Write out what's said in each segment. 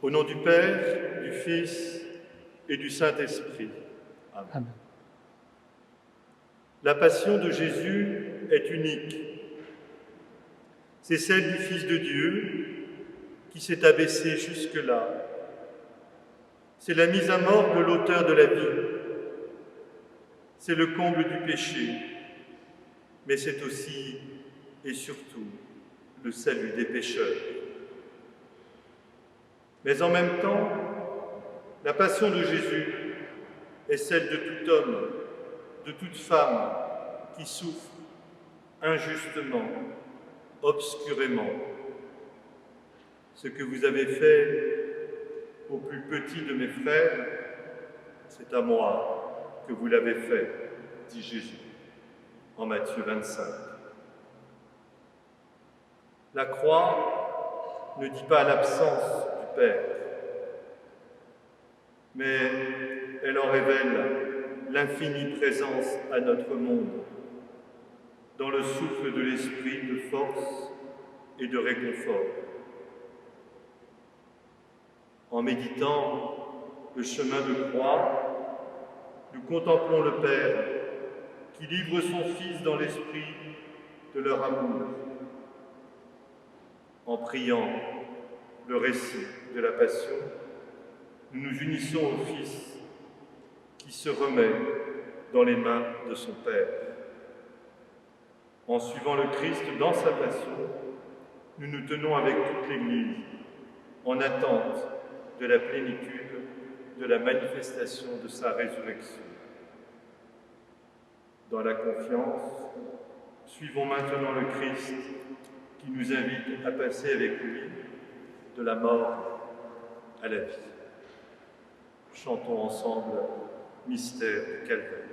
Au nom du Père, du Fils et du Saint-Esprit. Amen. Amen. La passion de Jésus est unique. C'est celle du Fils de Dieu qui s'est abaissé jusque-là. C'est la mise à mort de l'auteur de la vie. C'est le comble du péché, mais c'est aussi et surtout le salut des pécheurs. Mais en même temps, la passion de Jésus est celle de tout homme, de toute femme qui souffre injustement, obscurément. Ce que vous avez fait au plus petit de mes frères, c'est à moi que vous l'avez fait, dit Jésus en Matthieu 25. La croix ne dit pas l'absence du Père, mais elle en révèle l'infinie présence à notre monde, dans le souffle de l'Esprit de force et de réconfort. En méditant le chemin de croix, nous contemplons le Père qui livre son Fils dans l'esprit de leur amour. En priant le récit de la Passion, nous nous unissons au Fils qui se remet dans les mains de son Père. En suivant le Christ dans sa Passion, nous nous tenons avec toute l'Église en attente de la plénitude de la manifestation de sa résurrection. Dans la confiance, suivons maintenant le Christ qui nous invite à passer avec lui de la mort à la vie. Chantons ensemble Mystère du Calvaire.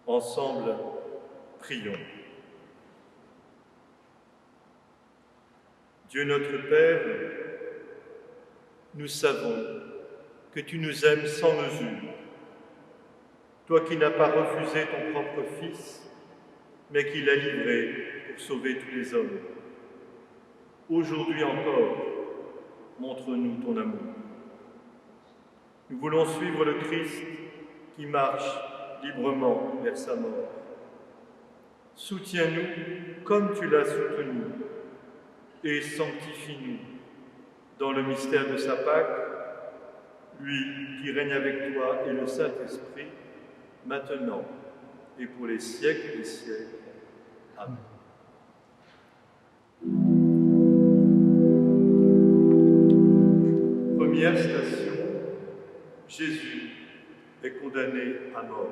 Ensemble, prions. Dieu notre Père, nous savons que tu nous aimes sans mesure. Toi qui n'as pas refusé ton propre Fils, mais qui l'as livré pour sauver tous les hommes. Aujourd'hui encore, montre-nous ton amour. Nous voulons suivre le Christ qui marche librement vers sa mort. Soutiens-nous comme tu l'as soutenu et sanctifie-nous dans le mystère de sa Pâque, lui qui règne avec toi et le Saint-Esprit, maintenant et pour les siècles des siècles. Amen. Première station, Jésus est condamné à mort.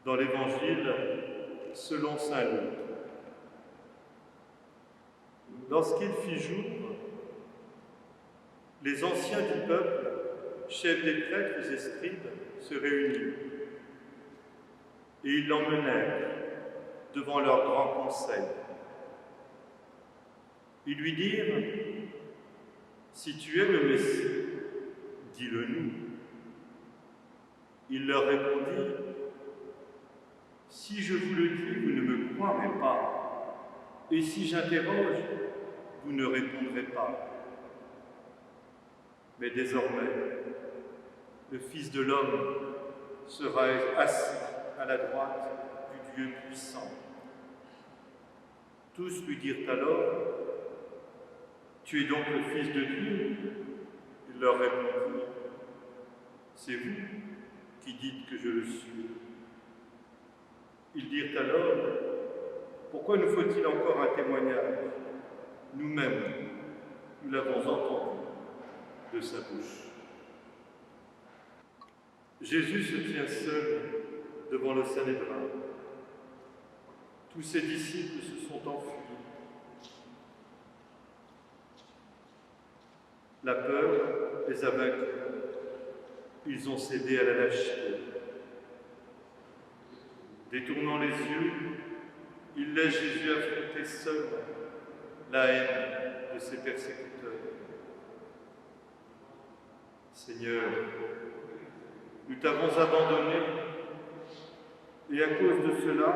Dans l'Évangile selon saint Luc. Lorsqu'il fit jour, les anciens du peuple, chefs des prêtres et scribes, se réunirent, et ils l'emmenèrent devant leur grand conseil. Ils lui dirent : « Si tu es le Messie, dis-le-nous. » Il leur répondit : « Si je vous le dis, vous ne me croirez pas, et si j'interroge, vous ne répondrez pas. Mais désormais, le Fils de l'homme sera assis à la droite du Dieu puissant. » Tous lui dirent alors : « Tu es donc le Fils de Dieu ?» Il leur répondit : « C'est vous qui dites que je le suis. » Ils dirent alors : « Pourquoi nous faut-il encore un témoignage ? Nous-mêmes, nous l'avons entendu de sa bouche. » Jésus se tient seul devant le Sanhédrin. Tous ses disciples se sont enfuis. La peur les a vaincus. Ils ont cédé à la lâcheté. Détournant les yeux, ils laissent Jésus affronter seul la haine de ses persécuteurs. Seigneur, nous t'avons abandonné, et à cause de cela,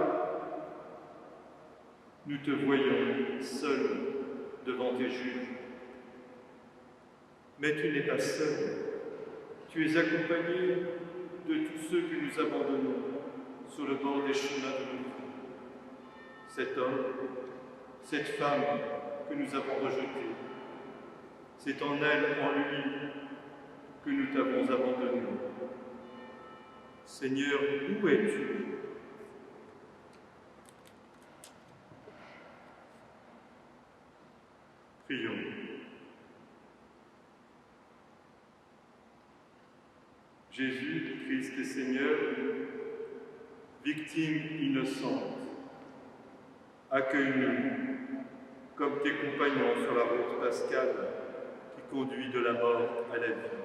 nous te voyons seul devant tes juges. Mais tu n'es pas seul, tu es accompagné de tous ceux que nous abandonnons sur le bord des chemins de nos vies. Cet homme, cette femme que nous avons rejetée, c'est en elle, en lui, que nous t'avons abandonné. Seigneur, où es-tu ? Prions. Jésus, Christ et Seigneur, victime innocente, accueille-nous comme tes compagnons sur la route pascale qui conduit de la mort à la vie.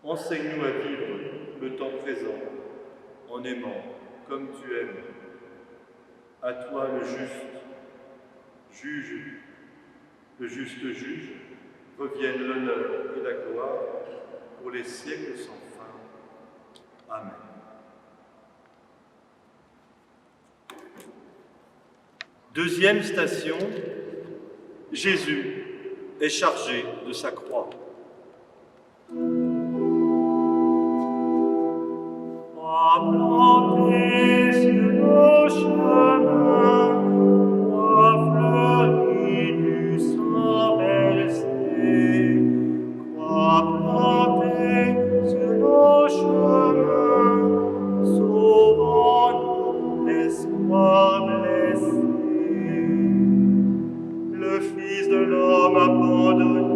Enseigne-nous à vivre le temps présent en aimant comme tu aimes. À toi le juste juge, reviennent l'honneur et la gloire pour les siècles sans fin. Amen. Deuxième station, Jésus est chargé de sa croix. Planté sur nos chemins, croix fleurie du sang versé. Croix plantée sur nos chemins, sauvant-nous l'espoir blessé. Le Fils de l'homme abandonné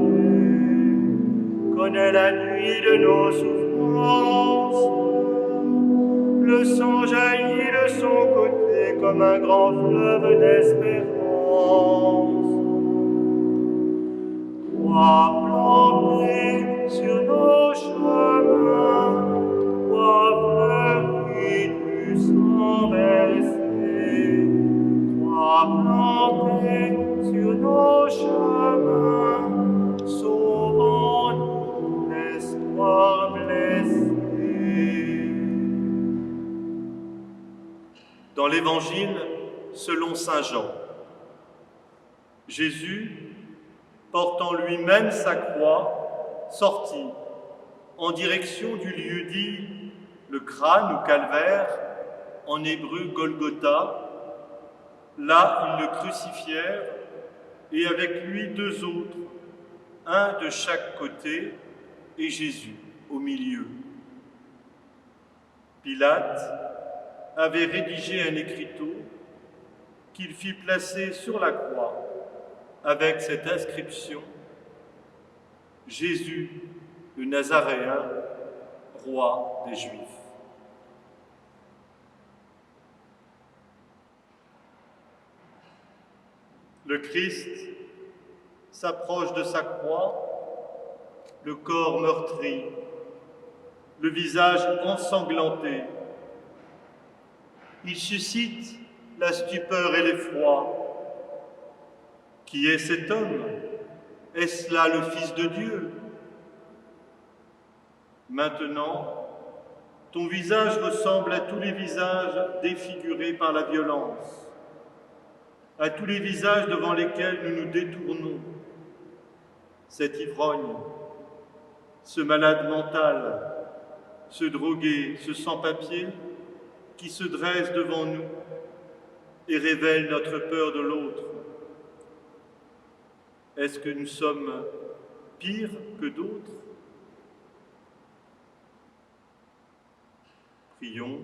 connaît la nuit de nos souffrances. Le sang jaillit de son côté comme un grand fleuve d'espérance. Croix plantée sur nos chemins, croix fleurie du sang versé. Croix plantée sur nos chemins, sauvant-nous l'espoir blessé. Dans l'Évangile selon saint Jean, Jésus, portant lui-même sa croix, sortit en direction du lieu dit le crâne ou calvaire, en hébreu Golgotha. Là, ils le crucifièrent et avec lui deux autres, un de chaque côté et Jésus au milieu. Pilate avait rédigé un écriteau qu'il fit placer sur la croix avec cette inscription: Jésus le Nazaréen, roi des Juifs. Le Christ s'approche de sa croix, le corps meurtri, le visage ensanglanté. Il suscite la stupeur et l'effroi. Qui est cet homme? Est-ce là le Fils de Dieu? Maintenant, ton visage ressemble à tous les visages défigurés par la violence, à tous les visages devant lesquels nous nous détournons. Cet ivrogne, ce malade mental, ce drogué, ce sans-papier, qui se dresse devant nous et révèle notre peur de l'autre. Est-ce que nous sommes pires que d'autres? Prions.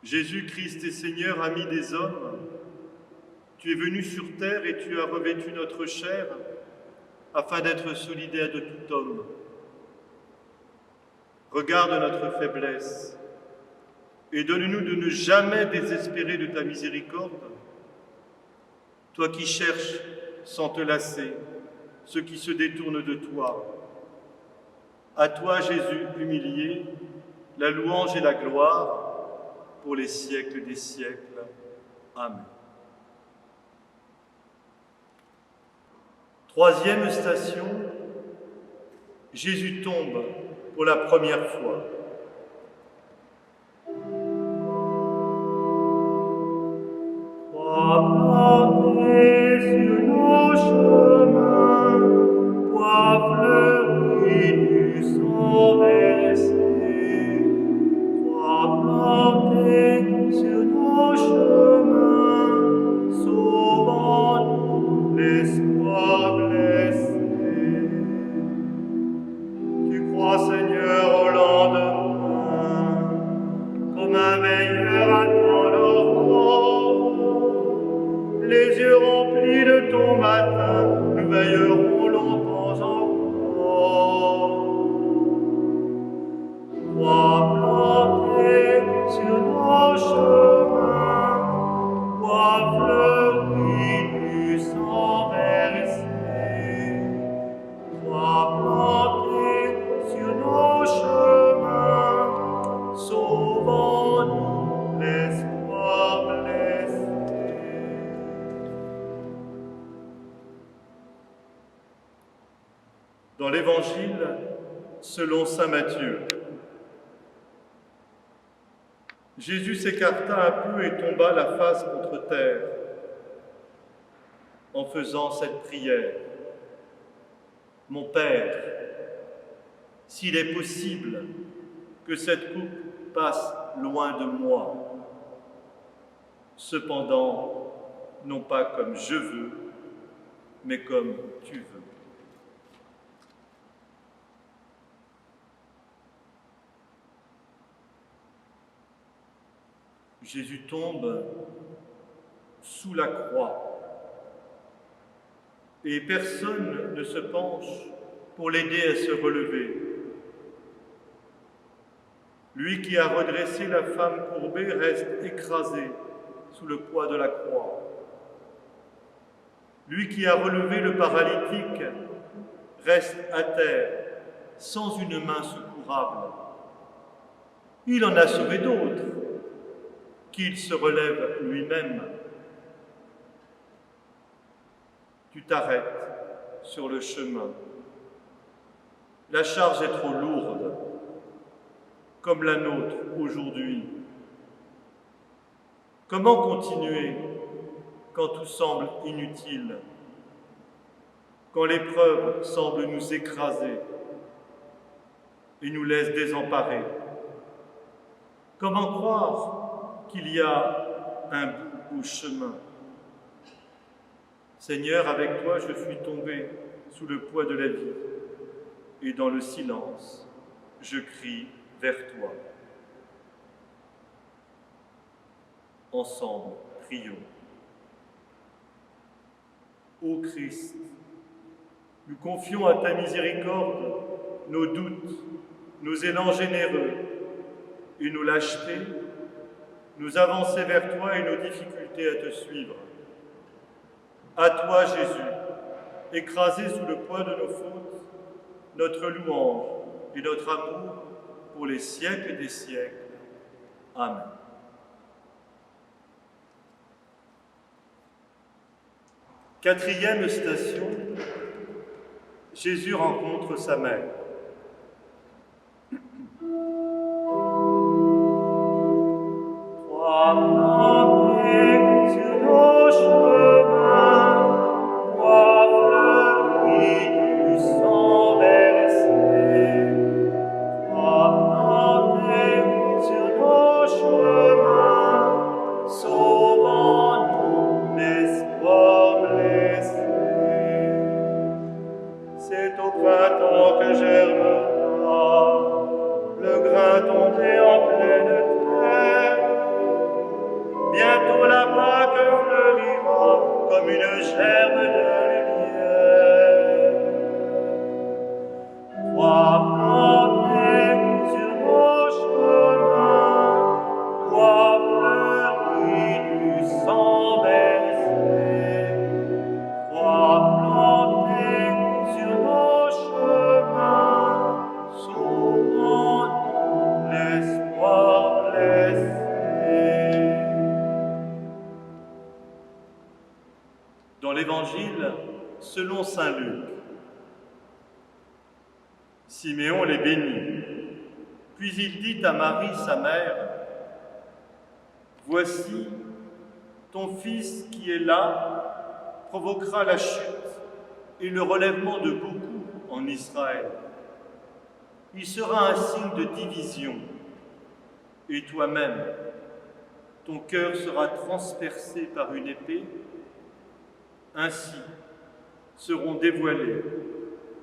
Jésus-Christ est Seigneur, ami des hommes. Tu es venu sur terre et tu as revêtu notre chair afin d'être solidaire de tout homme. Regarde notre faiblesse et donne-nous de ne jamais désespérer de ta miséricorde. Toi qui cherches sans te lasser ceux qui se détournent de toi. À toi, Jésus humilié, la louange et la gloire pour les siècles des siècles. Amen. Troisième station, Jésus tombe pour la première fois. Croix plantée sur nos chemins, croix fleurie du sang versé. Croix plantée sur nos chemins, sauvant-nous l'espoir blessé. Tu crois, Seigneur, au lendemain Dans l'Évangile selon saint Matthieu. Jésus s'écarta un peu et tomba la face contre terre en faisant cette prière. Mon Père, s'il est possible que cette coupe passe loin de moi, cependant, non pas comme je veux, mais comme tu veux. Jésus tombe sous la croix et personne ne se penche pour l'aider à se relever. Lui qui a redressé la femme courbée reste écrasé sous le poids de la croix. Lui qui a relevé le paralytique reste à terre sans une main secourable. Il en a sauvé d'autres, qu'il se relève lui-même. Tu t'arrêtes sur le chemin. La charge est trop lourde, comme la nôtre aujourd'hui. Comment continuer quand tout semble inutile, quand l'épreuve semble nous écraser et nous laisse désemparés? Comment croire qu'il y a un bout au chemin? Seigneur, avec toi, je suis tombé sous le poids de la vie, et dans le silence, je crie vers toi. Ensemble, prions. Ô Christ, nous confions à ta miséricorde nos doutes, nos élans généreux et nos lâchetés, nos avancées vers toi et nos difficultés à te suivre. À toi, Jésus, écrasé sous le poids de nos fautes, notre louange et notre amour pour les siècles des siècles. Amen. Quatrième station, Jésus rencontre sa mère. Dans l'Évangile selon saint Luc, Siméon les bénit, puis il dit à Marie, sa mère, « Voici, ton fils qui est là provoquera la chute et le relèvement de beaucoup en Israël. Il sera un signe de division, et toi-même, ton cœur sera transpercé par une épée. Ainsi seront dévoilées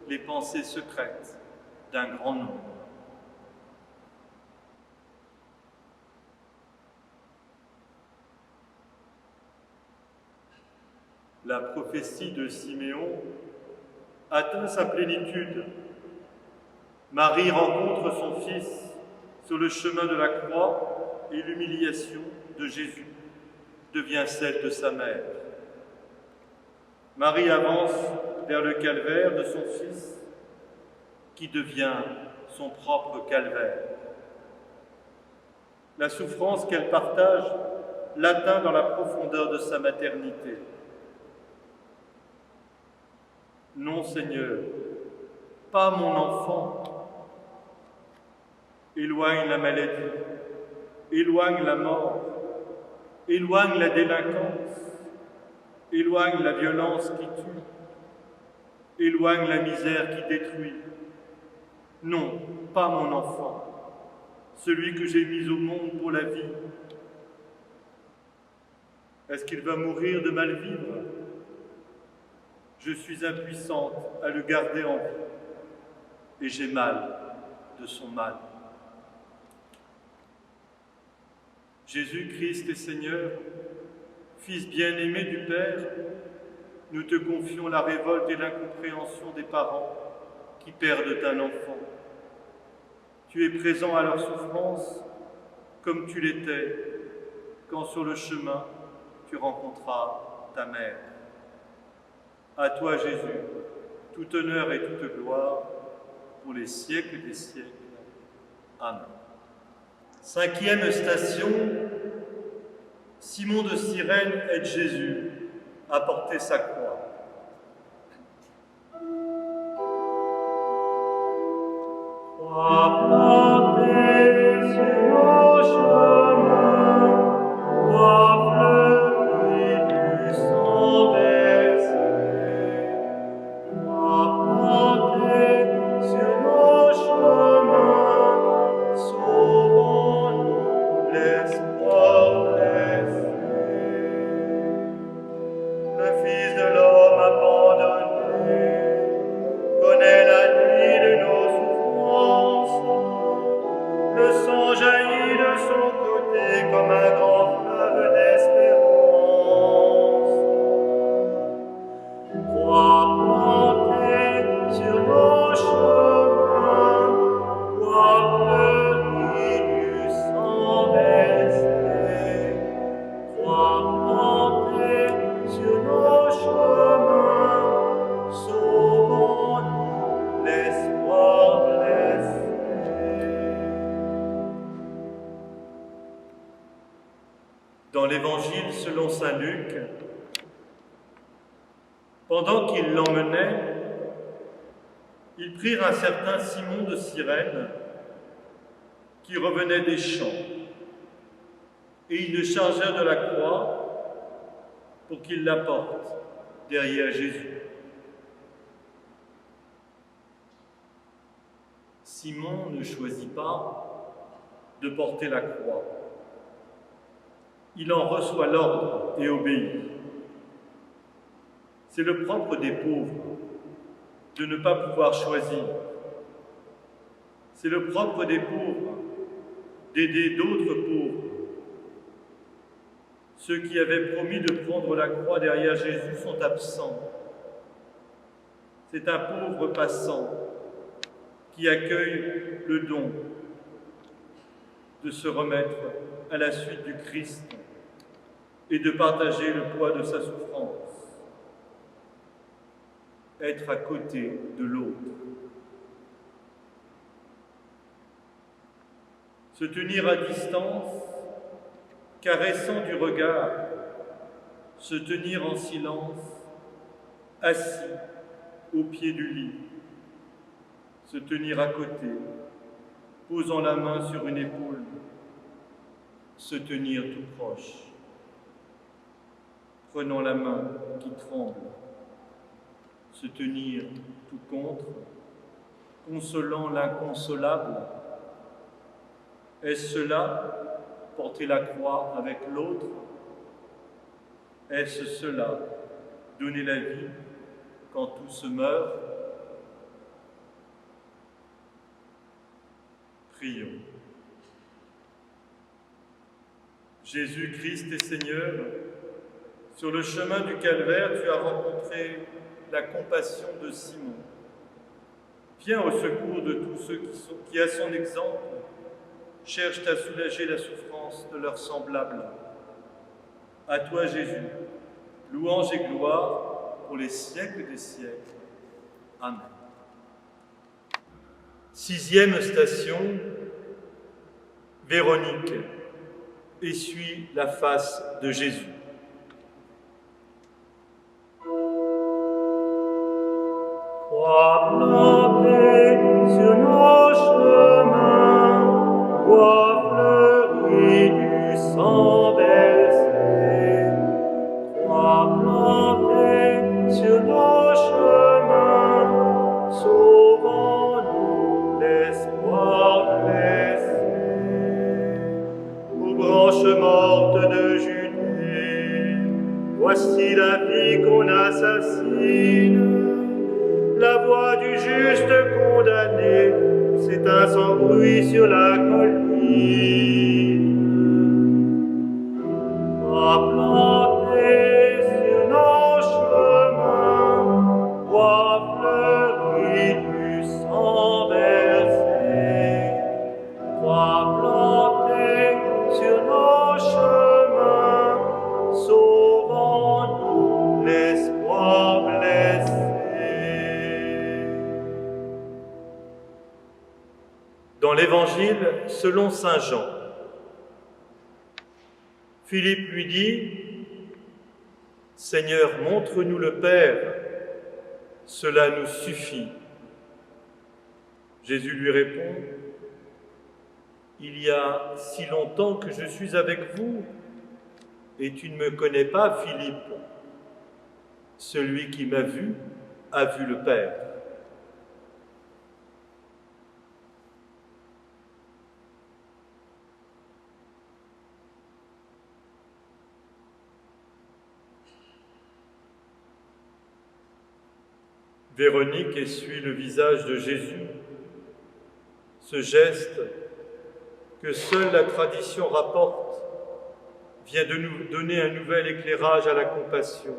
les pensées secrètes d'un grand nombre. » La prophétie de Siméon atteint sa plénitude. Marie rencontre son fils sur le chemin de la croix et l'humiliation de Jésus devient celle de sa mère. Marie avance vers le calvaire de son fils qui devient son propre calvaire. La souffrance qu'elle partage l'atteint dans la profondeur de sa maternité. Non, Seigneur, pas mon enfant. Éloigne la maladie, éloigne la mort, éloigne la délinquance, éloigne la violence qui tue, éloigne la misère qui détruit. Non, pas mon enfant, celui que j'ai mis au monde pour la vie. Est-ce qu'il va mourir de mal vivre? Je suis impuissante à le garder en vie, et j'ai mal de son mal. Jésus-Christ est Seigneur, Fils bien-aimé du Père, nous te confions la révolte et l'incompréhension des parents qui perdent un enfant. Tu es présent à leur souffrance comme tu l'étais quand sur le chemin tu rencontras ta mère. À toi Jésus, tout honneur et toute gloire pour les siècles des siècles. Amen. 5e station, Simon de Cyrène aide Jésus à porter sa croix. Croix plantée sur nos chemins, croix fleurie du sang versé. Croix plantée sur nos chemins, sauvons-nous l'espoir blessé. Le Fils de l'homme abandonné connaît la nuit de nos souffrances. Le sang jaillit de son côté comme un grand fleuve d'espérance. Croix plantée sur nos chemins, croix fleurie du sang versé. Croix plantée sur nos chemins, sauvons-nous l'espoir blessé. Dans l'Évangile selon saint Luc, pendant qu'ils l'emmenaient, ils prirent un certain Simon de Cyrène qui revenait des champs, et ils le chargèrent de la croix pour qu'il la porte derrière Jésus. Simon ne choisit pas de porter la croix. Il en reçoit l'ordre et obéit. C'est le propre des pauvres de ne pas pouvoir choisir. C'est le propre des pauvres d'aider d'autres pauvres. Ceux qui avaient promis de prendre la croix derrière Jésus sont absents. C'est un pauvre passant qui accueille le don de se remettre à la suite du Christ et de partager le poids de sa souffrance. Être à côté de l'autre. Se tenir à distance, caressant du regard, se tenir en silence, assis au pied du lit, se tenir à côté, posant la main sur une épaule, se tenir tout proche, prenant la main qui tremble, se tenir tout contre, consolant l'inconsolable. Est-ce cela, porter la croix avec l'autre? Est-ce cela, donner la vie quand tout se meurt? Prions. Jésus-Christ est Seigneur, sur le chemin du calvaire, tu as rencontré la compassion de Simon. Viens au secours de tous ceux qui, à son exemple, cherchent à soulager la souffrance de leurs semblables. À toi, Jésus, louange et gloire pour les siècles des siècles. Amen. 6e station, Véronique essuie la face de Jésus. Croix plantées sur nos chemins, bois fleuris du sang versé. Croix plantées sur nos chemins, sauvons-nous l'espoir blessé. Aux branches mortes de Judée, voici la vie qu'on assassine. La voix du juste condamné s'éteint sans bruit sur la colline. Bois plantés sur nos chemins, bois fleuris du sang versé. Bois plantés sur nos chemins, sauvons-nous l'espoir blessé. Dans l'Évangile selon saint Jean, Philippe lui dit « Seigneur, montre-nous le Père, cela nous suffit. » Jésus lui répond « Il y a si longtemps que je suis avec vous, et tu ne me connais pas, Philippe. Celui qui m'a vu a vu le Père. » Véronique essuie le visage de Jésus. Ce geste que seule la tradition rapporte vient de nous donner un nouvel éclairage à la compassion.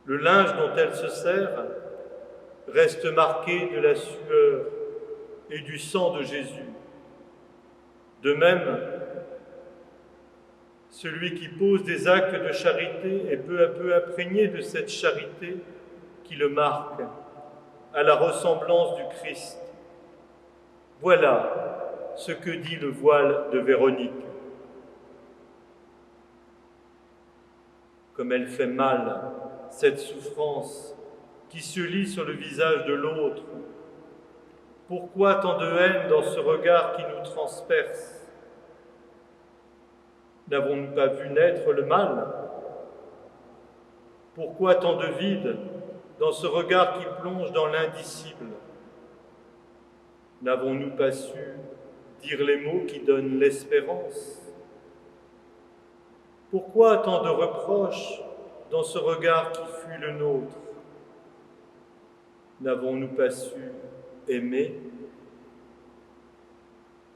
Le linge dont elle se sert reste marqué de la sueur et du sang de Jésus. De même, celui qui pose des actes de charité est peu à peu imprégné de cette charité qui le marque, à la ressemblance du Christ. Voilà ce que dit le voile de Véronique. Comme elle fait mal, cette souffrance qui se lit sur le visage de l'autre. Pourquoi tant de haine dans ce regard qui nous transperce? N'avons-nous pas vu naître le mal? Pourquoi tant de vide dans ce regard qui plonge dans l'indicible? N'avons-nous pas su dire les mots qui donnent l'espérance? Pourquoi tant de reproches dans ce regard qui fut le nôtre? N'avons-nous pas su aimer?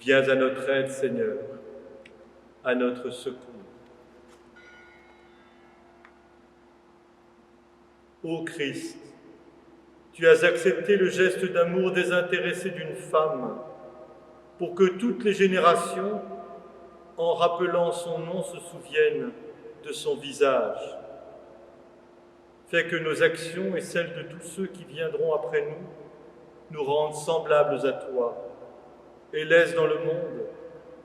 Viens à notre aide, Seigneur, à notre secours. Ô Christ, tu as accepté le geste d'amour désintéressé d'une femme pour que toutes les générations, en rappelant son nom, se souviennent de son visage. Fais que nos actions et celles de tous ceux qui viendront après nous nous rendent semblables à toi et laisse dans le monde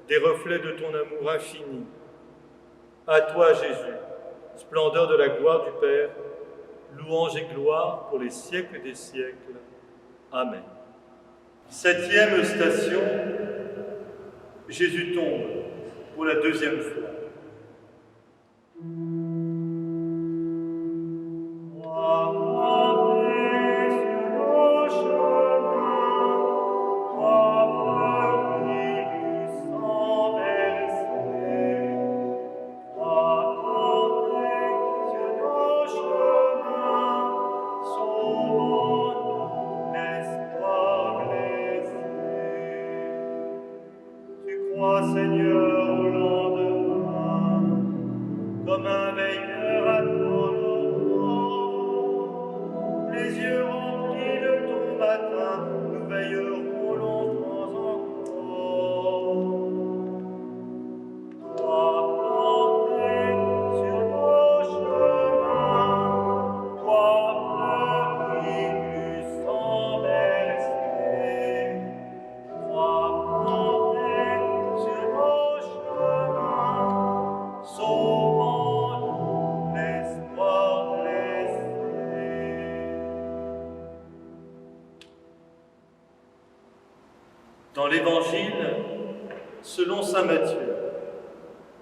des reflets de ton amour infini. À toi, Jésus, splendeur de la gloire du Père, louange et gloire pour les siècles des siècles. Amen. 7e station, Jésus tombe pour la 2e fois. Seigneur, au lendemain, comme un veilleur attend l'aurore. Les yeux remplis de ton matin, nous veillerons longtemps encore. Toi planté sur nos chemins, toi fleuri du sang versé, toi planté sur nos chemins, sauvons-nous l'espoir blessé. Dans l'Évangile, selon saint Matthieu,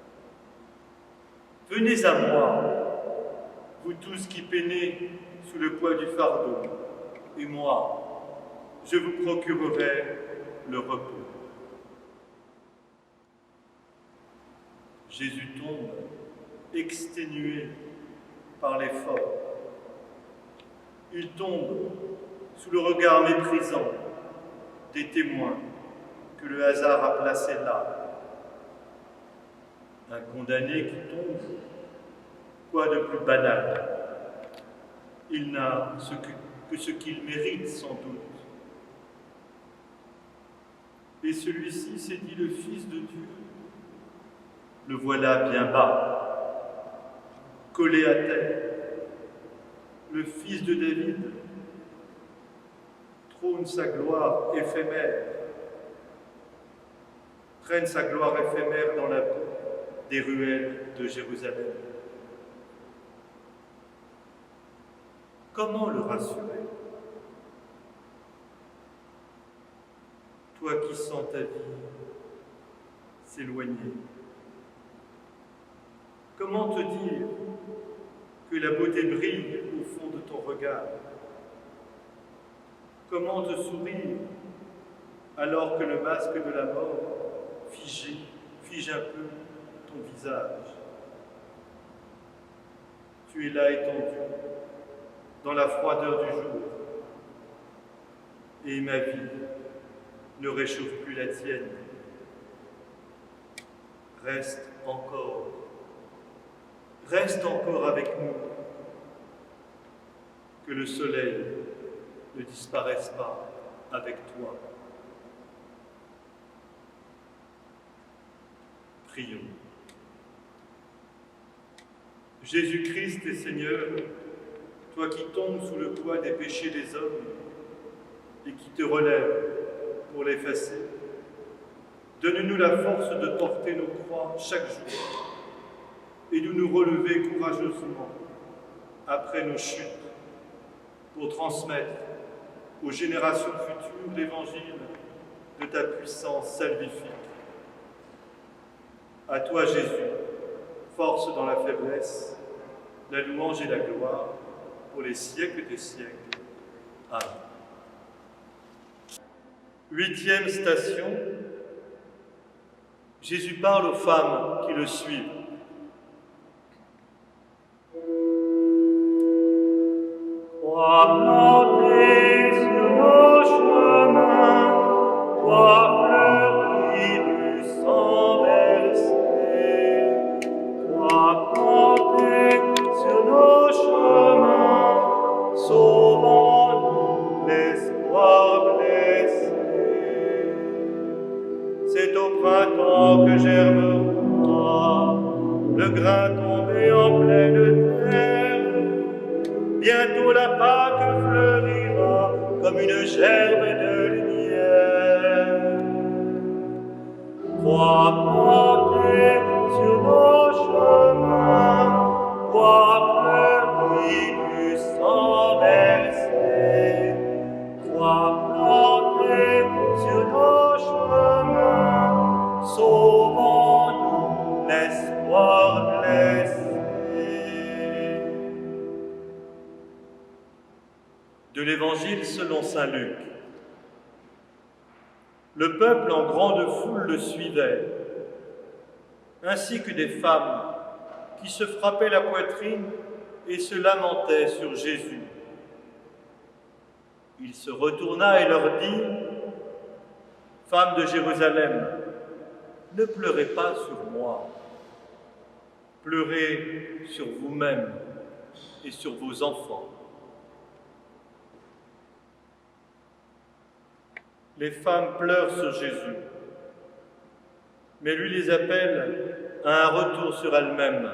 « Venez à moi, vous tous qui peinez sous le poids du fardeau, et moi, je vous procurerai le repos. » Jésus tombe, exténué par l'effort. Il tombe sous le regard méprisant des témoins que le hasard a placés là. Un condamné qui tombe, quoi de plus banal? Il n'a que ce qu'il mérite sans doute. Et celui-ci s'est dit le Fils de Dieu. Le voilà bien bas, collé à terre. Le Fils de David trône sa gloire éphémère, traîne sa gloire éphémère dans la boue des ruelles de Jérusalem. Comment le rassurer? Toi qui sens ta vie s'éloigner. Comment te dire que la beauté brille au fond de ton regard? Comment te sourire alors que le masque de la mort fige un peu ton visage? Tu es là étendu, dans la froideur du jour, et ma vie ne réchauffe plus la tienne. Reste encore avec nous, que le soleil ne disparaisse pas avec toi. Prions. Jésus-Christ est Seigneur, toi qui tombes sous le poids des péchés des hommes et qui te relèves pour l'effacer, donne-nous la force de porter nos croix chaque jour et de nous relever courageusement après nos chutes pour transmettre aux générations futures l'évangile de ta puissance salvifique. À toi, Jésus, force dans la faiblesse, la louange et la gloire pour les siècles des siècles. Amen. 8e station. Jésus parle aux femmes qui le suivent. Toi planté sur nos chemins, toi fleuri du sang versé, toi planté sur nos chemins, sauvant-nous l'espoir blessé. C'est au printemps que germera le grain tombé en pleine terre. Bientôt la Pâque fleurira comme une gerbe de lumière. Toi planté sur nos chemins, toi fleuri du sang versé, toi planté sur nos chemins, sauvant-nous l'espoir blessé. De l'Évangile selon saint Luc. Le peuple en grande foule le suivait, ainsi que des femmes qui se frappaient la poitrine et se lamentaient sur Jésus. Il se retourna et leur dit : « Femmes de Jérusalem, ne pleurez pas sur moi, pleurez sur vous-mêmes et sur vos enfants. » Les femmes pleurent sur Jésus, mais lui les appelle à un retour sur elles-mêmes.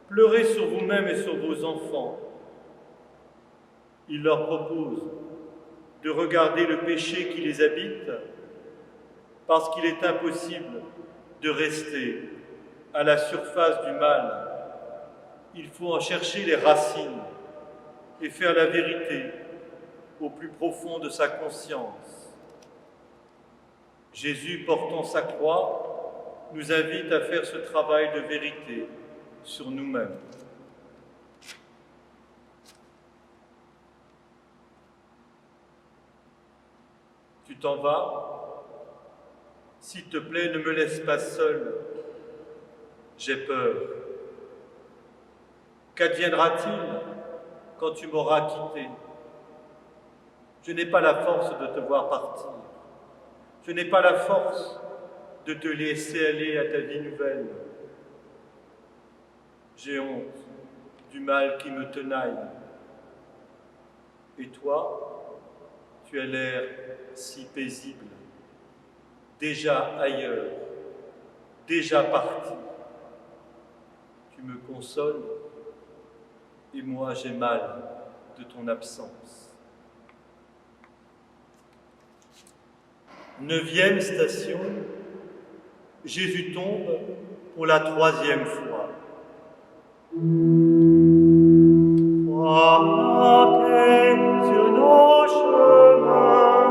Pleurez sur vous-même et sur vos enfants. Il leur propose de regarder le péché qui les habite, parce qu'il est impossible de rester à la surface du mal. Il faut en chercher les racines et faire la vérité au plus profond de sa conscience. Jésus, portant sa croix, nous invite à faire ce travail de vérité sur nous-mêmes. Tu t'en vas? S'il te plaît, ne me laisse pas seul. J'ai peur. Qu'adviendra-t-il quand tu m'auras quitté? Je n'ai pas la force de te voir partir. Je n'ai pas la force de te laisser aller à ta vie nouvelle. J'ai honte du mal qui me tenaille. Et toi, tu as l'air si paisible, déjà ailleurs, déjà parti. Tu me consoles et moi j'ai mal de ton absence. 9e station, Jésus tombe pour la 3e fois. Croix plantée sur nos chemins,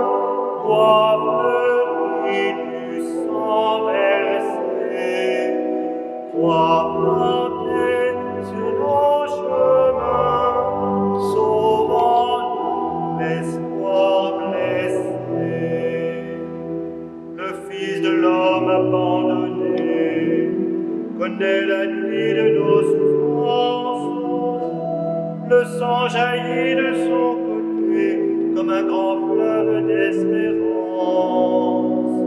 croix fleurie du sang versé. Croix plantée sur nos chemins, sauvant-nous l'espoir blessé. Le Fils de l'homme abandonné connaît la nuit de nos souffrances. Le sang jaillit de son côté comme un grand fleuve d'espérance.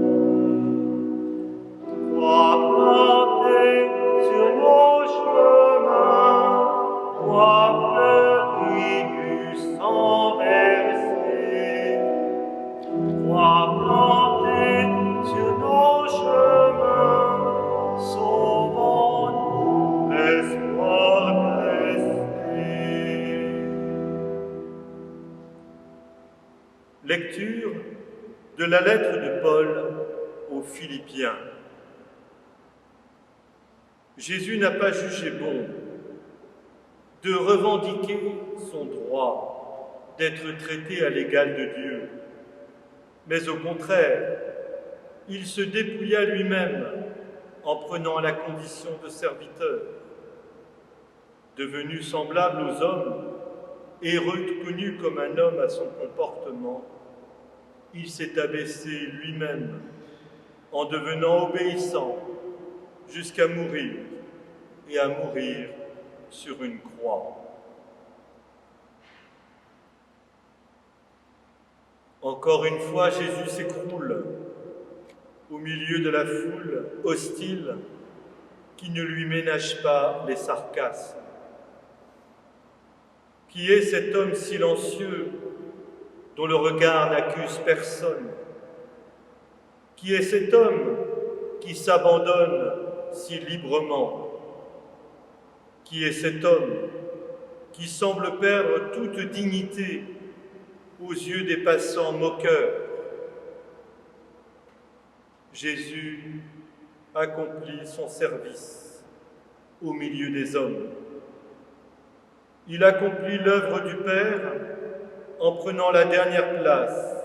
Croix plantée sur nos chemins, croix fleurie du sang versé. Croix plantée sur nos chemins, sauvant-nous l'espoir blessé. Lecture de la lettre de Paul aux Philippiens. Jésus n'a pas jugé bon de revendiquer son droit d'être traité à l'égal de Dieu, mais au contraire, il se dépouilla lui-même en prenant la condition de serviteur. Devenu semblable aux hommes et reconnu comme un homme à son comportement, il s'est abaissé lui-même en devenant obéissant jusqu'à mourir et à mourir sur une croix. Encore une fois, Jésus s'écroule au milieu de la foule hostile qui ne lui ménage pas les sarcasmes. Qui est cet homme silencieux dont le regard n'accuse personne? Qui est cet homme qui s'abandonne si librement? Qui est cet homme qui semble perdre toute dignité aux yeux des passants moqueurs? Jésus accomplit son service au milieu des hommes. Il accomplit l'œuvre du Père en prenant la dernière place.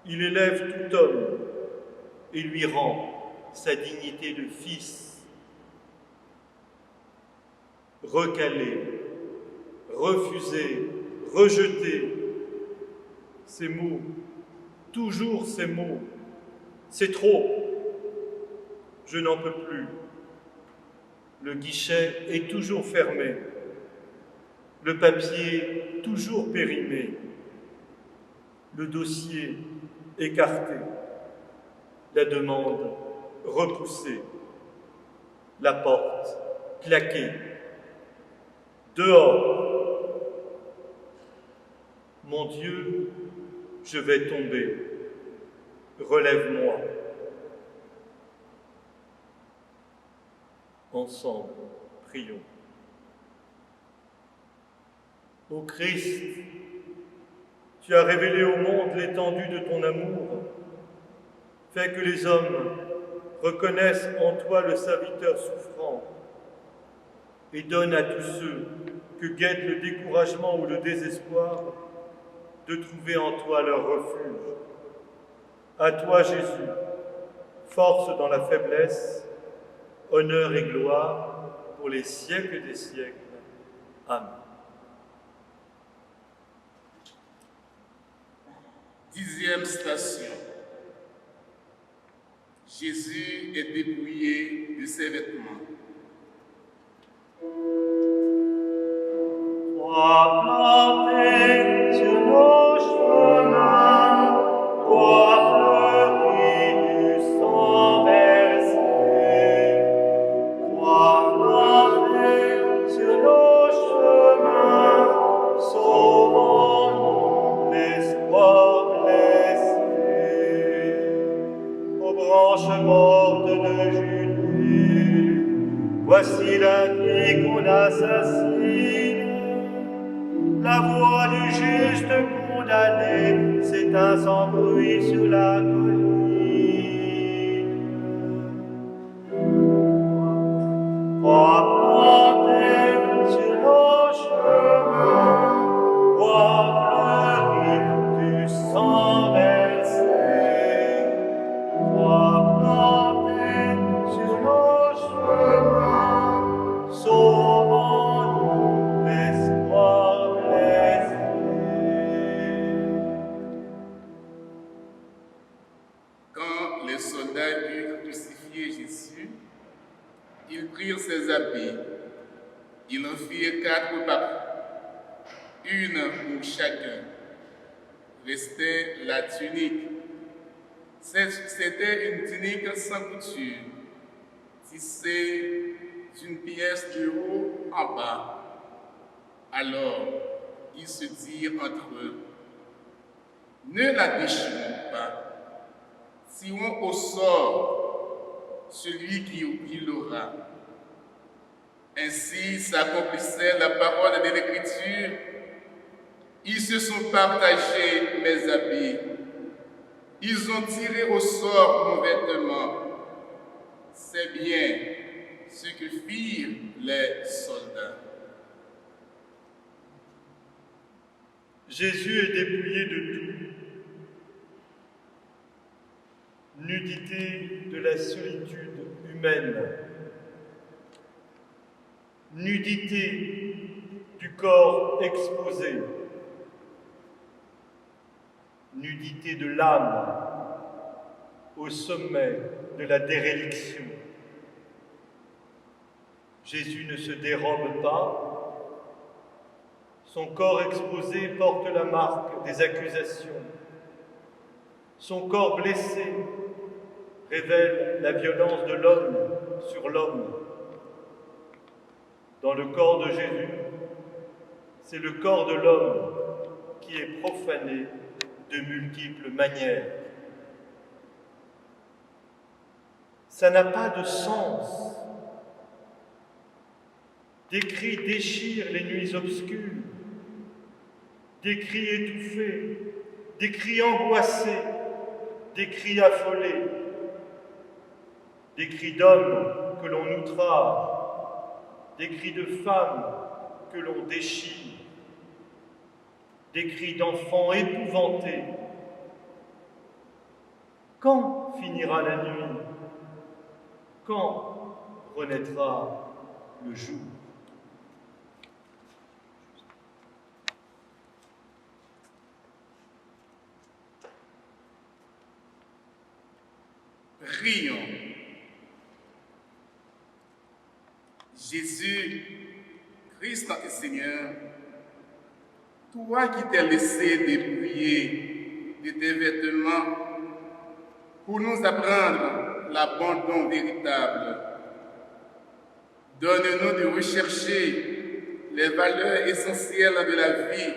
Il élève tout homme et lui rend sa dignité de fils. Recalé, refusé, rejeté, ces mots, toujours ces mots, c'est trop, je n'en peux plus. Le guichet est toujours fermé, le papier toujours périmé, le dossier écarté, la demande repoussée, la porte claquée, dehors. Mon Dieu, je vais tomber, relève-moi. Ensemble, prions. Ô Christ, tu as révélé au monde l'étendue de ton amour. Fais que les hommes reconnaissent en toi le serviteur souffrant et donne à tous ceux que guette le découragement ou le désespoir de trouver en toi leur refuge. À toi, Jésus, force dans la faiblesse, honneur et gloire pour les siècles des siècles. Amen. 10e station. Jésus est dépouillé de ses vêtements. Toi planté sur nos chemins, toi fleuri du sang versé, toi planté sur nos chemins, sauvons-nous l'espoir blessé. Aux branches mortes de Judée, voici la vie qu'on assassine. La voix du juste condamné s'éteint sans bruit sur la colline. Toi planté sur nos chemins, toi fleuri du sang versé, toi planté sur nos chemins, sauvons-nous l'espoir blessé. Quand les soldats eurent crucifié Jésus, ils prirent ses habits, ils en firent 4 parties, une pour chacun. Restait la tunique. C'était une tunique sans couture, tissée d'une pièce de haut en bas. Alors, ils se dirent entre eux, ne la déchirons pas, tirons au sort celui qui l'aura. Ainsi s'accomplissait la parole de l'Écriture. Ils se sont partagés mes habits. Ils ont tiré au sort mon vêtement. C'est bien ce que firent les soldats. Jésus est dépouillé de tout. Nudité de la solitude humaine. Nudité du corps exposé. Nudité de l'âme au sommet de la déréliction. Jésus ne se dérobe pas. Son corps exposé porte la marque des accusations. Son corps blessé révèle la violence de l'homme sur l'homme. Dans le corps de Jésus, c'est le corps de l'homme qui est profané de multiples manières. Ça n'a pas de sens. Des cris déchirent les nuits obscures, des cris étouffés, des cris angoissés, des cris affolés, des cris d'hommes que l'on outrage, des cris de femmes que l'on déchire, des cris d'enfants épouvantés. Quand finira la nuit? Quand renaîtra le jour? Prions. Jésus, Christ notre Seigneur, toi qui t'es laissé dépouiller de tes vêtements pour nous apprendre l'abandon véritable, donne-nous de rechercher les valeurs essentielles de la vie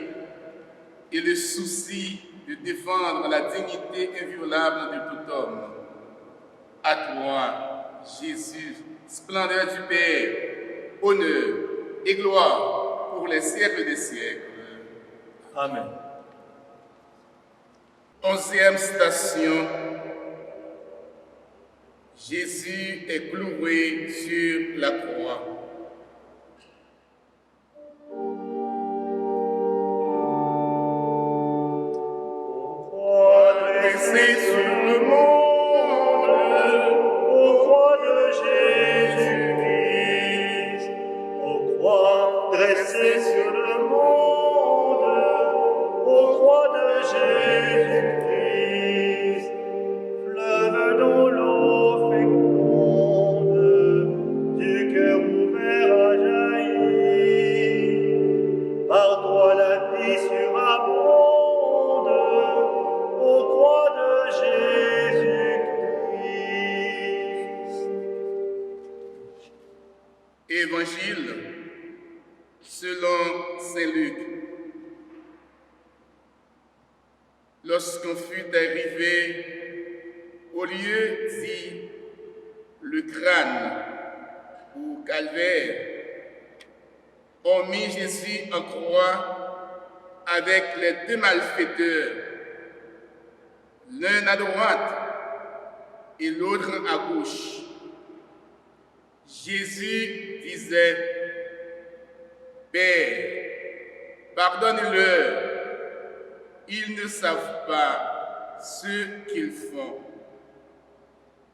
et le souci de défendre la dignité inviolable de tout homme. À toi, Jésus, splendeur du Père, honneur et gloire pour les siècles des siècles. Amen. 11e station. Jésus est cloué sur la croix. Croix dressée sur le Lorsqu'on fut arrivé au lieu dit le crâne ou calvaire, on mit Jésus en croix avec les deux malfaiteurs, l'un à droite et l'autre à gauche. Jésus disait, « Père, pardonne-leur, ils ne savent pas ce qu'ils font. »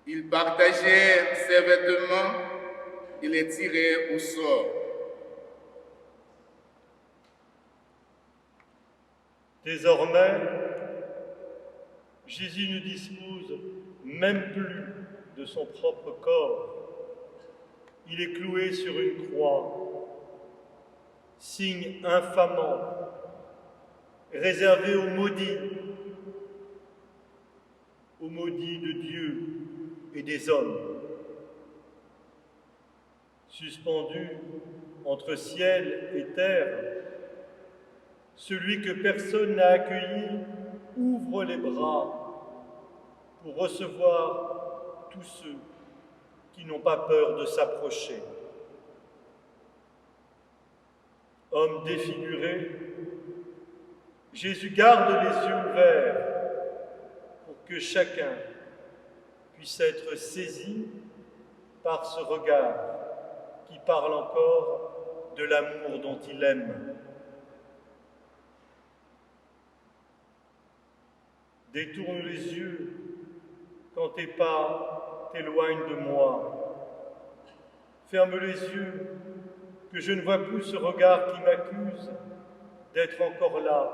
Ils partagèrent ses vêtements et les tirèrent au sort. Désormais, Jésus ne dispose même plus de son propre corps. Il est cloué sur une croix, signe infamant, réservé aux maudits de Dieu et des hommes. Suspendu entre ciel et terre, celui que personne n'a accueilli ouvre les bras pour recevoir tous ceux qui n'ont pas peur de s'approcher. Homme défiguré, Jésus garde les yeux ouverts pour que chacun puisse être saisi par ce regard qui parle encore de l'amour dont il aime. Détourne les yeux quand tes pas t'éloignent de moi. Ferme les yeux, que je ne vois plus ce regard qui m'accuse d'être encore là,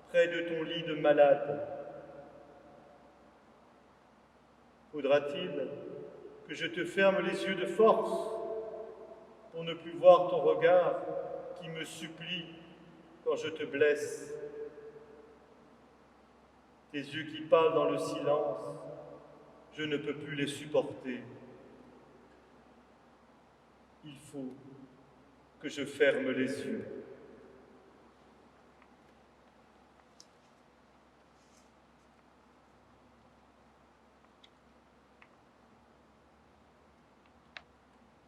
près de ton lit de malade. Faudra-t-il que je te ferme les yeux de force pour ne plus voir ton regard qui me supplie quand je te blesse? Tes yeux qui parlent dans le silence, je ne peux plus les supporter. Il faut que je ferme les yeux.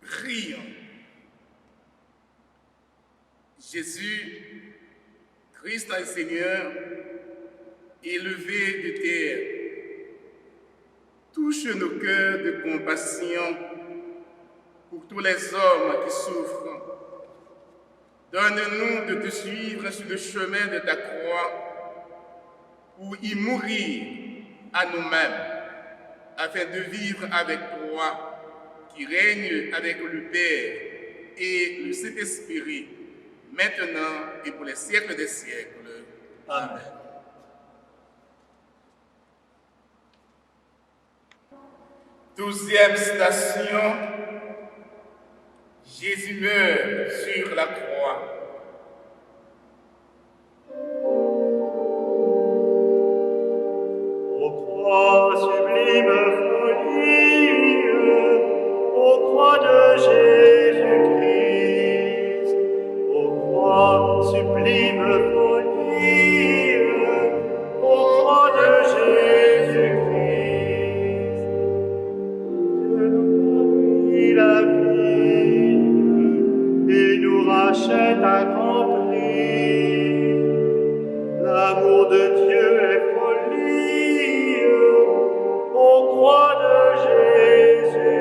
Prions. Jésus, Christ le Seigneur, élevé de terre, touche nos cœurs de compassion pour tous les hommes qui souffrent. Donne-nous de te suivre sur le chemin de ta croix pour y mourir à nous-mêmes, afin de vivre avec toi, qui règne avec le Père et le Saint-Esprit, maintenant et pour les siècles des siècles. Amen. Douzième station, Jésus meurt sur la croix. Ô croix sublime folie, ô croix de Jésus-Christ, ô croix sublime folie, ô croix de Jésus-Christ, que nous prit la vie et nous rachète à grand prix. L'amour de Dieu est folie, ô croix de Jésus-Christ.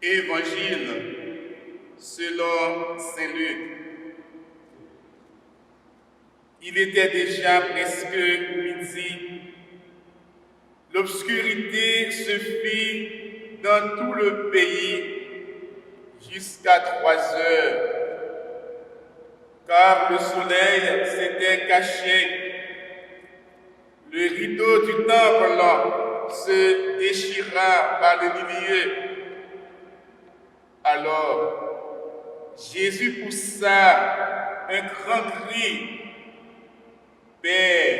Évangile selon Saint Luc. Il était déjà presque midi. L'obscurité se fit dans tout le pays jusqu'à 3 heures, car le soleil s'était caché. Le rideau du temple se déchira par le milieu. Alors, Jésus poussa un grand cri. « Père,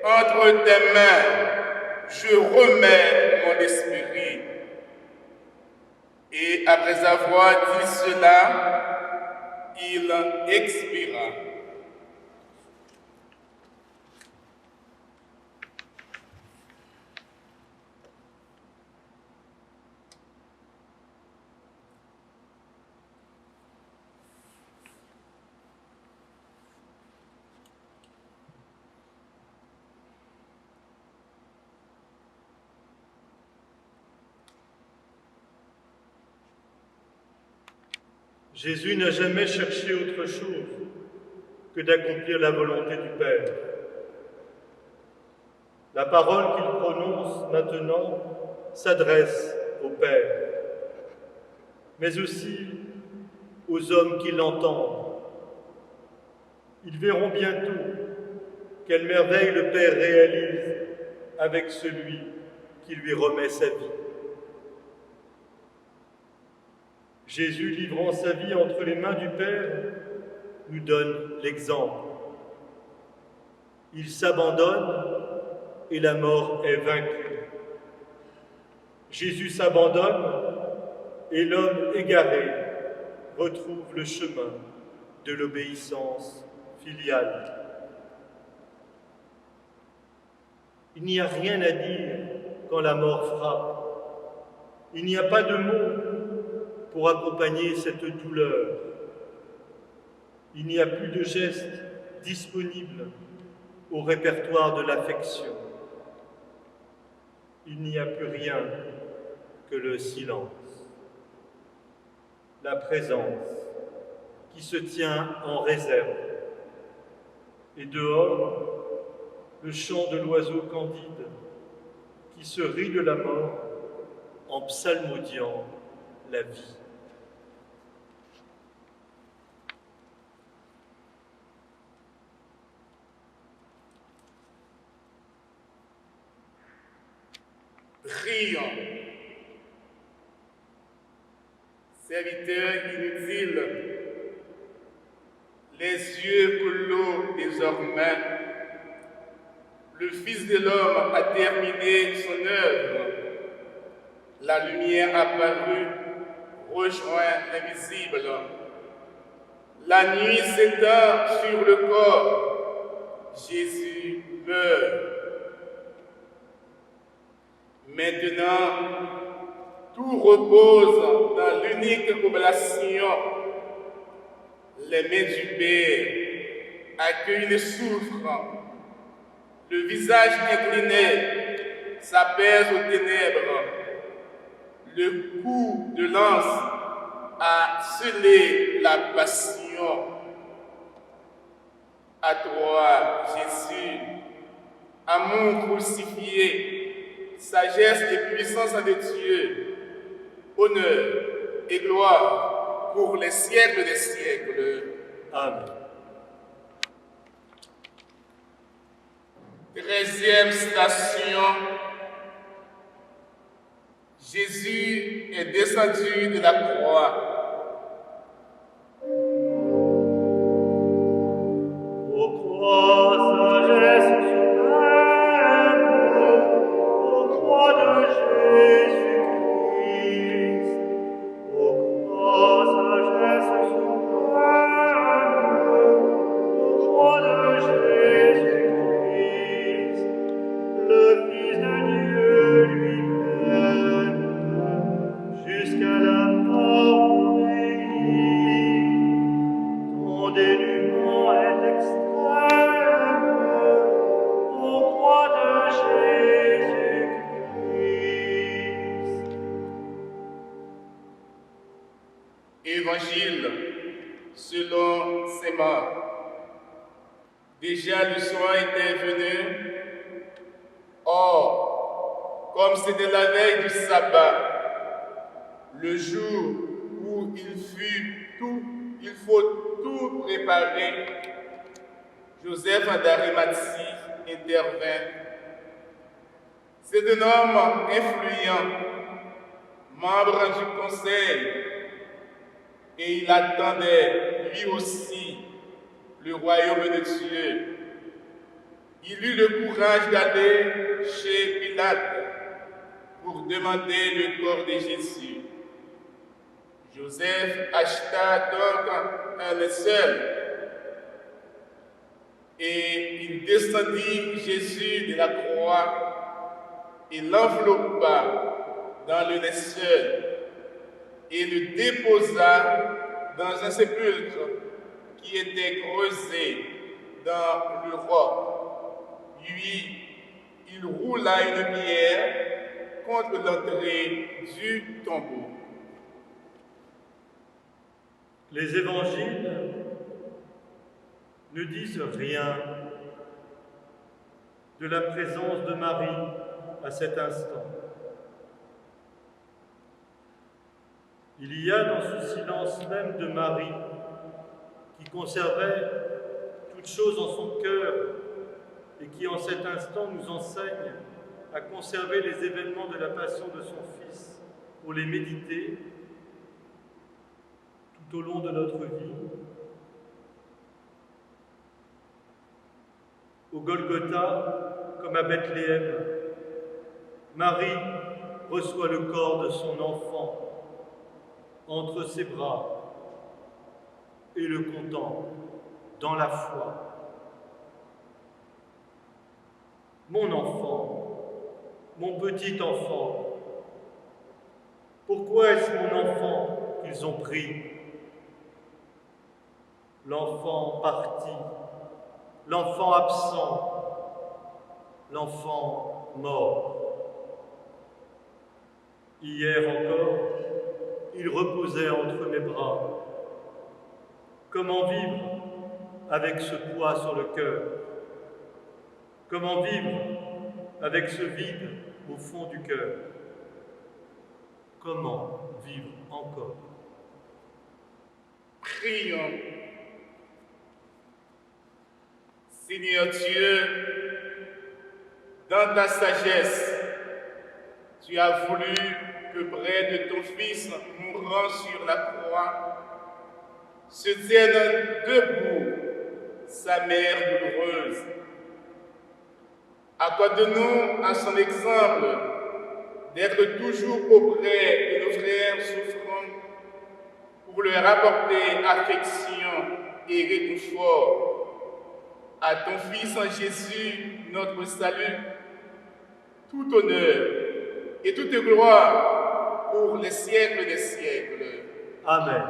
entre tes mains, je remets mon esprit. » Et après avoir dit cela, il expira. Jésus n'a jamais cherché autre chose que d'accomplir la volonté du Père. La parole qu'il prononce maintenant s'adresse au Père, mais aussi aux hommes qui l'entendent. Ils verront bientôt quelle merveille le Père réalise avec celui qui lui remet sa vie. Jésus, livrant sa vie entre les mains du Père, nous donne l'exemple. Il s'abandonne et la mort est vaincue. Jésus s'abandonne et l'homme égaré retrouve le chemin de l'obéissance filiale. Il n'y a rien à dire quand la mort frappe. Il n'y a pas de mots pour accompagner cette douleur. Il n'y a plus de gestes disponibles au répertoire de l'affection. Il n'y a plus rien que le silence. La présence qui se tient en réserve. Et dehors, le chant de l'oiseau candide qui se rit de la mort en psalmodiant la vie. Prions. Serviteurs inutiles, les yeux clos désormais, le Fils de l'homme a terminé son œuvre. La lumière apparue rejoint l'invisible. La nuit s'éteint sur le corps. Jésus meurt. Maintenant, tout repose dans l'unique oblation. Les mains du Père accueillent les souffres. Le visage incliné s'apaise aux ténèbres. Le coup de lance a scellé la passion. À toi, Jésus, amour crucifié, sagesse et puissance de Dieu, honneur et gloire pour les siècles des siècles. Amen. 13e station. Jésus est descendu de la croix. Ô croix, sagesse suprême, ô croix de Jésus-Christ, ô croix, sagesse suprême, ô croix de Jésus-Christ, le Fils de Dieu lui-même, jusqu'à la mort obéit. Ton dénuement est extrême, ô croix de Jésus-Christ. Évangile selon saint Marc. Déjà le soir était venu. Or, comme c'était la veille du sabbat, le jour où il faut tout préparer, Joseph d'Arimathie intervint. C'est un homme influent, membre du conseil, et il attendait lui aussi le royaume de Dieu. Il eut le courage d'aller chez Pilate pour demander le corps de Jésus. Joseph acheta donc un linceul et il descendit Jésus de la croix et l'enveloppa dans le linceul et le déposa dans un sépulcre qui était creusé dans le roc. Puis il roula une pierre contre l'entrée du tombeau. Les évangiles ne disent rien de la présence de Marie à cet instant. Il y a dans ce silence même de Marie, qui conservait toute chose en son cœur et qui en cet instant nous enseigne à conserver les événements de la passion de son Fils pour les méditer tout au long de notre vie. Au Golgotha, comme à Bethléem, Marie reçoit le corps de son enfant entre ses bras et le contemple dans la foi. Mon enfant, mon petit enfant, pourquoi est-ce mon enfant qu'ils ont pris? L'enfant parti, l'enfant absent, l'enfant mort. Hier encore, il reposait entre mes bras. Comment vivre avec ce poids sur le cœur? Comment vivre avec ce vide au fond du cœur? Comment vivre encore? Prions. Seigneur Dieu, dans ta sagesse, tu as voulu que près de ton Fils mourant sur la croix se tienne debout sa mère douloureuse. Accorde-nous à son exemple d'être toujours auprès de nos frères souffrants pour leur apporter affection et réconfort. À ton Fils en Jésus, notre salut, tout honneur et toute gloire pour les siècles des siècles. Amen.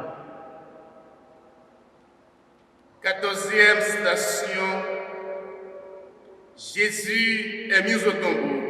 14e station, Jésus est mis au tombeau.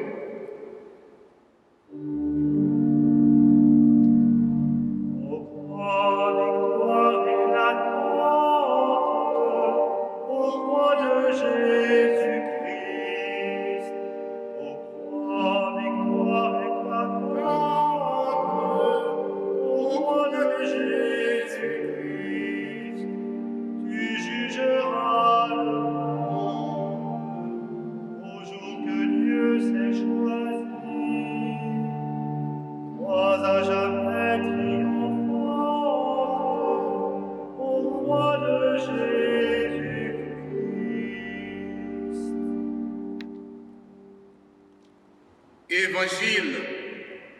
Évangile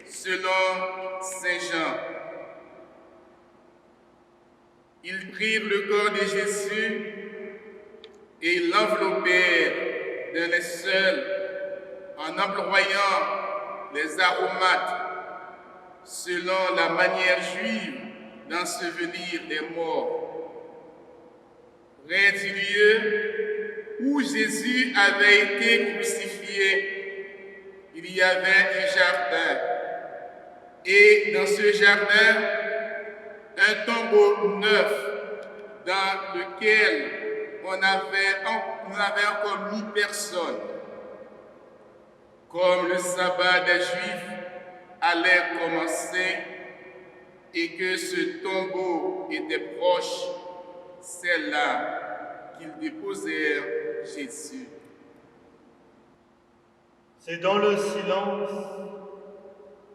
selon Saint Jean. Ils prirent le corps de Jésus et l'enveloppèrent d'un linceul en employant les aromates selon la manière juive d'ensevelir des morts. Près du lieu où Jésus avait été crucifié, il y avait un jardin, et dans ce jardin, un tombeau neuf dans lequel on n'avait encore mis personne. Comme le sabbat des Juifs allait commencer et que ce tombeau était proche, c'est là qu'ils déposèrent Jésus. C'est dans le silence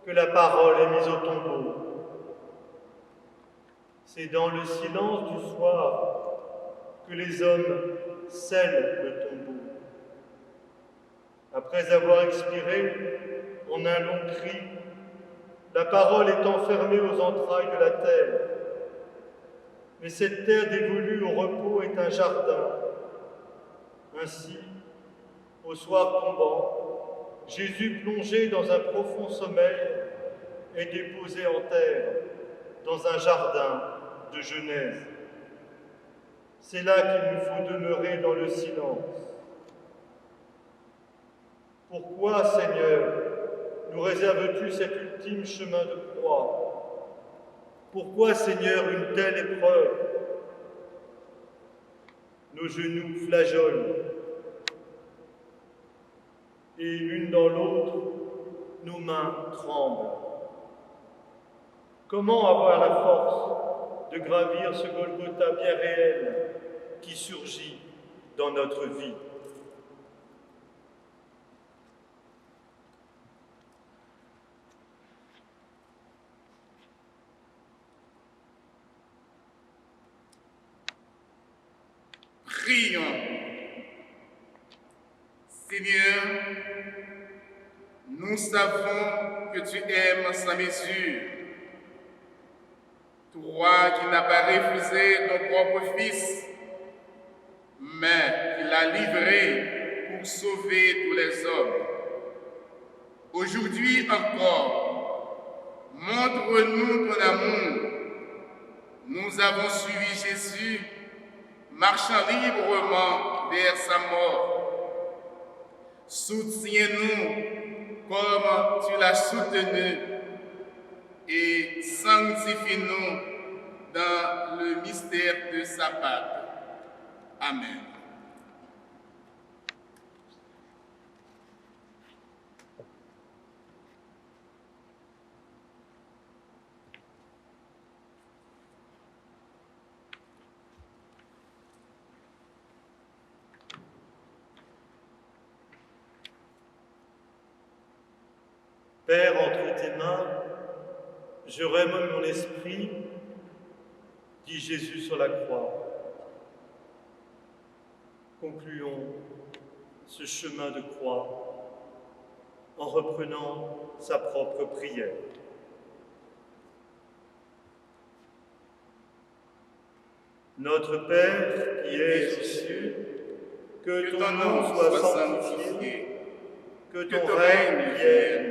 que la parole est mise au tombeau. C'est dans le silence du soir que les hommes scellent le tombeau. Après avoir expiré en un long cri, La parole est enfermée aux entrailles de la terre. Mais cette terre dévolue au repos est un jardin. Ainsi, au soir tombant, Jésus, plongé dans un profond sommeil, est déposé en terre, dans un jardin de Genèse. C'est là qu'il nous faut demeurer dans le silence. Pourquoi, Seigneur, nous réserves-tu cet ultime chemin de croix? Pourquoi, Seigneur, une telle épreuve? Nos genoux flageolent, et l'une dans l'autre, nos mains tremblent. Comment avoir la force de gravir ce Golgotha bien réel qui surgit dans notre vie? Prions. Seigneur, nous savons que tu aimes sans mesure. Toi qui n'as pas refusé ton propre Fils, mais qui l'as livré pour sauver tous les hommes. Aujourd'hui encore, montre-nous ton amour. Nous avons suivi Jésus, marchant librement vers sa mort. Soutiens-nous comme tu l'as soutenu et sanctifie-nous dans le mystère de sa Pâque. Amen. Père, entre tes mains, je remets mon esprit, dit Jésus sur la croix. Concluons ce chemin de croix en reprenant sa propre prière. Notre Père qui es aux cieux, que ton nom soit sanctifié, que ton règne vienne,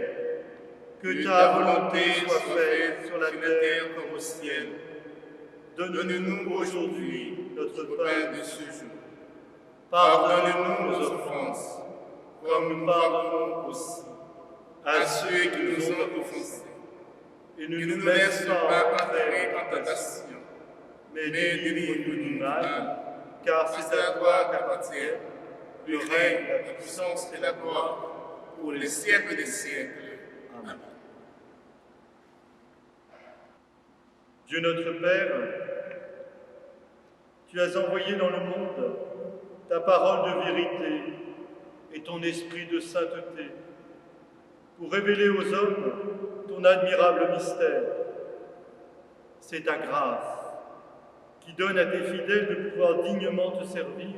que ta volonté soit faite sur la terre comme au ciel. Donne-nous aujourd'hui notre pain de ce jour. Pardonne-nous nos offenses, comme nous pardonnons aussi à ceux qui nous ont offensés. Et ne nous laisse pas entrer en tentation, mais délivre-nous du mal, car c'est à toi qu'appartient le règne, la puissance et la gloire pour les siècles des siècles. Amen. Dieu notre Père, tu as envoyé dans le monde ta parole de vérité et ton esprit de sainteté pour révéler aux hommes ton admirable mystère. C'est ta grâce qui donne à tes fidèles de pouvoir dignement te servir.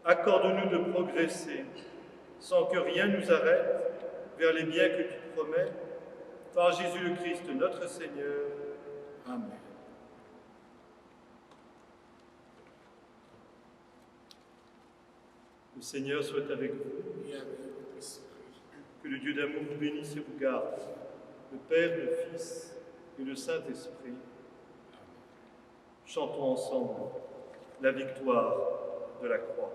Accorde-nous de progresser sans que rien nous arrête vers les biens que tu promets, par Jésus le Christ notre Seigneur. Amen. Le Seigneur soit avec vous. Que le Dieu d'amour vous bénisse et vous garde, le Père, le Fils et le Saint-Esprit. Chantons ensemble la victoire de la croix.